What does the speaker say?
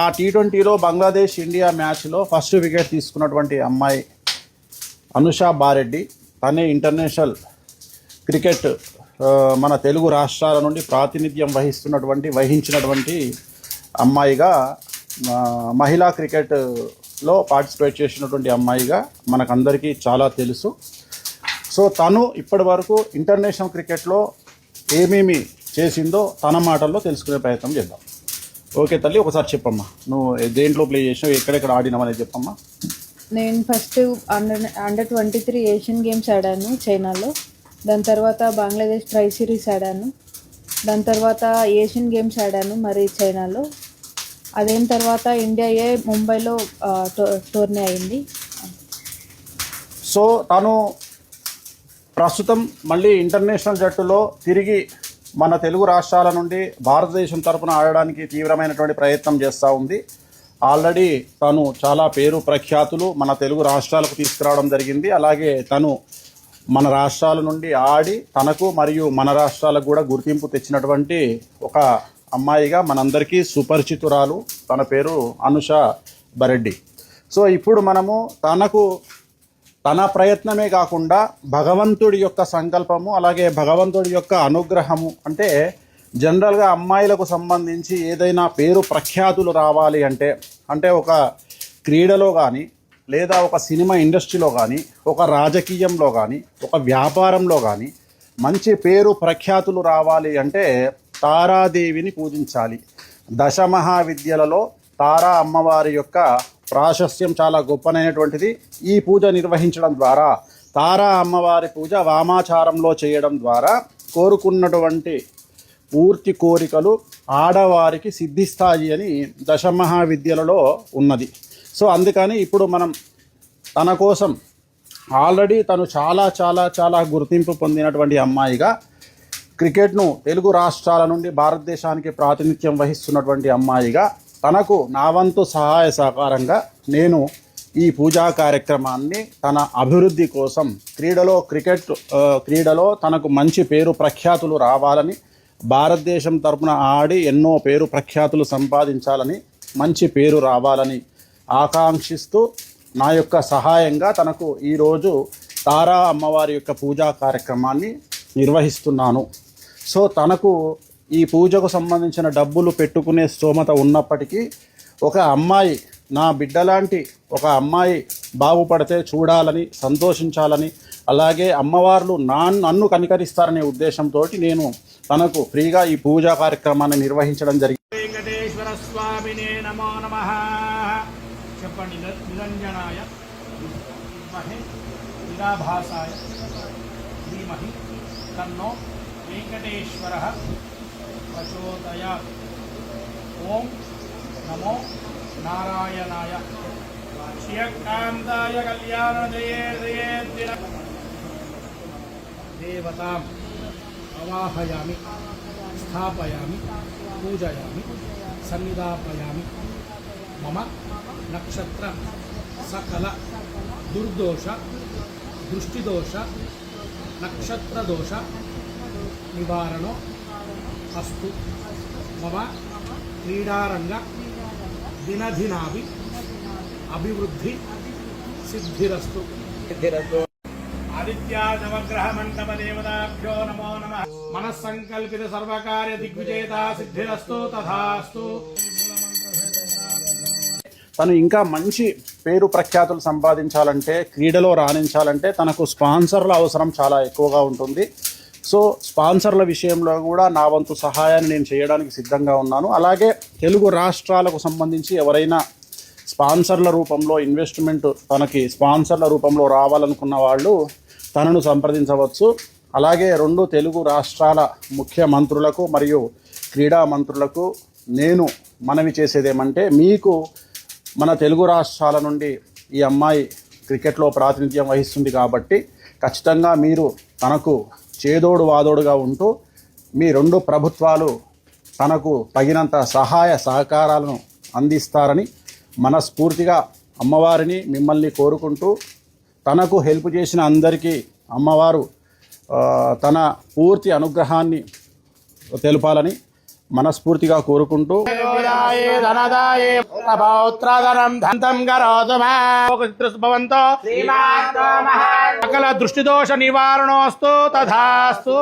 ఆ టీ20లో బంగ్లాదేశ్ ఇండియా మ్యాచ్లో first wicket తీసుకున్నటువంటి అమ్మాయి అనుషా బారెడ్డి. తనే ఇంటర్నేషనల్ క్రికెట్ మన తెలుగు రాష్ట్రాల నుండి ప్రాతినిధ్యం వహించినటువంటి అమ్మాయిగా, మహిళా క్రికెట్లో పార్టిసిపేట్ చేసినటువంటి అమ్మాయిగా మనకందరికీ చాలా తెలుసు. సో తను ఇప్పటి వరకు ఇంటర్నేషనల్ క్రికెట్లో ఏమేమి చేసిందో తన మాటల్లో తెలుసుకునే ప్రయత్నం చేద్దాం. ఓకే తల్లి, ఒకసారి చెప్పమ్మా, నువ్వు దేంట్లో ప్లే చేసినావు, ఎక్కడెక్కడ ఆడినావు అనేది చెప్పమ్మా. నేను ఫస్ట్ అండర్ 23 ఏషియన్ గేమ్స్ ఆడాను చైనాలో. దాని తర్వాత బంగ్లాదేశ్ ట్రై సిరీస్ ఆడాను. దాని తర్వాత ఏషియన్ గేమ్స్ ఆడాను మరి చైనాలో. అదైన తర్వాత ఇండియా ముంబైలో టోర్నీ అయింది. సో తను ప్రస్తుతం మళ్ళీ ఇంటర్నేషనల్ జట్టులో తిరిగి మన తెలుగు రాష్ట్రాల నుండి భారతదేశం తరపున ఆడడానికి తీవ్రమైనటువంటి ప్రయత్నం చేస్తూ ఉంది. ఆల్రెడీ తను చాలా పేరు ప్రఖ్యాతులు మన తెలుగు రాష్ట్రాలకు తీసుకురావడం జరిగింది. అలాగే తను మన రాష్ట్రాల నుండి ఆడి తనకు మరియు మన రాష్ట్రాలకు కూడా గుర్తింపు తెచ్చినటువంటి ఒక అమ్మాయిగా మనందరికీ సుపరిచితురాలు. తన పేరు అనుషా బారెడ్డి. సో ఇప్పుడు మనము తన ప్రయత్నమే కాకుండా భగవంతుడి యొక్క సంకల్పము, అలాగే భగవంతుడి యొక్క అనుగ్రహము, అంటే జనరల్గా అమ్మాయిలకు సంబంధించి ఏదైనా పేరు ప్రఖ్యాతులు రావాలి అంటే ఒక క్రీడలో కానీ, లేదా ఒక సినిమా ఇండస్ట్రీలో కానీ, ఒక రాజకీయంలో కానీ, ఒక వ్యాపారంలో కానీ మంచి పేరు ప్రఖ్యాతులు రావాలి అంటే తారాదేవిని పూజించాలి. దశమహావిద్యలలో తారా అమ్మవారి యొక్క ప్రాశస్త్యం చాలా గొప్పనైనటువంటిది. ఈ పూజ నిర్వహించడం ద్వారా, తారా అమ్మవారి పూజ వామాచారంలో చేయడం ద్వారా కోరుకున్నటువంటి పూర్తి కోరికలు ఆడవారికి సిద్ధిస్తాయి అని దశమహావిద్యలలో ఉన్నది. సో అందుకని ఇప్పుడు మనం తన కోసం ఆల్రెడీ తను చాలా చాలా చాలా గుర్తింపు పొందినటువంటి అమ్మాయిగా, క్రికెట్ను తెలుగు రాష్ట్రాల నుండి భారతదేశానికి ప్రాతినిధ్యం వహిస్తున్నటువంటి అమ్మాయిగా, తనకు నా వంతు సహాయ సహకారంగా నేను ఈ పూజా కార్యక్రమాన్ని తన అభివృద్ధి కోసం, క్రీడలో తనకు మంచి పేరు ప్రఖ్యాతులు రావాలని, భారతదేశం తరపున ఆడి ఎన్నో పేరు ప్రఖ్యాతులు సంపాదించాలని, మంచి పేరు రావాలని ఆకాంక్షిస్తూ నా యొక్క సహాయంగా తనకు ఈరోజు తారా అమ్మవారి యొక్క పూజా కార్యక్రమాన్ని నిర్వహిస్తున్నాను. సో తనకు ఈ పూజకు సంబంధించిన డబ్బులు పెట్టుకునే స్తోమత ఉన్నప్పటికీ, ఒక అమ్మాయి, నా బిడ్డలాంటి ఒక అమ్మాయి బాగుపడితే చూడాలని, సంతోషించాలని, అలాగే అమ్మవార్లు నన్ను కనికరిస్తారనే ఉద్దేశంతో నేను తనకు ఫ్రీగా ఈ పూజా కార్యక్రమాన్ని నిర్వహించడం జరిగింది. వెంకటేశ్వర స్వామినే నమో నమః. చెప్పండి. నిరంజనాయ విద్మహే నిరాభాసాయ ధీమహి తన్నో వెంకటేశ్వరః ప్రచోదయాత్. ఓం నమో నారాయణాయ శ్రియకాంతాయ కళ్యాణదయే దేవతాం అవాహయామి, స్థాపయామి, పూజయామి, సన్నిధాపయామి. మమ నక్షత్ర సకల దుర్దోష దృష్టిదోష నక్షత్రదోష నివారణో అస్తు. మమ క్రీడారంగ దినదినాభి అభివృద్ధి సిద్ధిరస్తు. ఆదిత్యానవగ్రహ మండప దేవతాభ్యో నమో నమః. మనస్సంకల్పిత సర్వకార్య దిగ్విజేత సిద్ధిరస్తు తథాస్తు. తను ఇంకా మంచి పేరు ప్రఖ్యాతులు సంపాదించాలంటే, క్రీడలో రాణించాలంటే తనకు స్పాన్సర్ల అవసరం చాలా ఎక్కువగా ఉంటుంది. సో స్పాన్సర్ల విషయంలో కూడా నా వంతు సహాయాన్ని నేను చేయడానికి సిద్ధంగా ఉన్నాను. అలాగే తెలుగు రాష్ట్రాలకు సంబంధించి ఎవరైనా స్పాన్సర్ల రూపంలో ఇన్వెస్ట్మెంట్, తనకి స్పాన్సర్ల రూపంలో రావాలనుకున్న వాళ్ళు తనను సంప్రదించవచ్చు. అలాగే 2 తెలుగు రాష్ట్రాల ముఖ్యమంత్రులకు మరియు క్రీడా మంత్రులకు నేను మనవి చేసేదేమంటే, మీకు మన తెలుగు రాష్ట్రాల నుండి ఈ అమ్మాయి క్రికెట్లో ప్రాతినిధ్యం వహిస్తుంది కాబట్టి ఖచ్చితంగా మీరు తనకు చేదోడు వాదోడుగా ఉంటూ మీ 2 ప్రభుత్వాలు తనకు తగినంత సహాయ సహకారాలను అందిస్తారని మనస్ఫూర్తిగా అమ్మవారిని మిమ్మల్ని కోరుకుంటూ, తనకు హెల్ప్ చేసిన అందరికీ అమ్మవారు తన పూర్తి అనుగ్రహాన్ని తెలపాలని మనస్ఫూర్తిగా కోరుకుంటూ సకల దృష్టిదోష నివారణోస్తు తథాస్తు.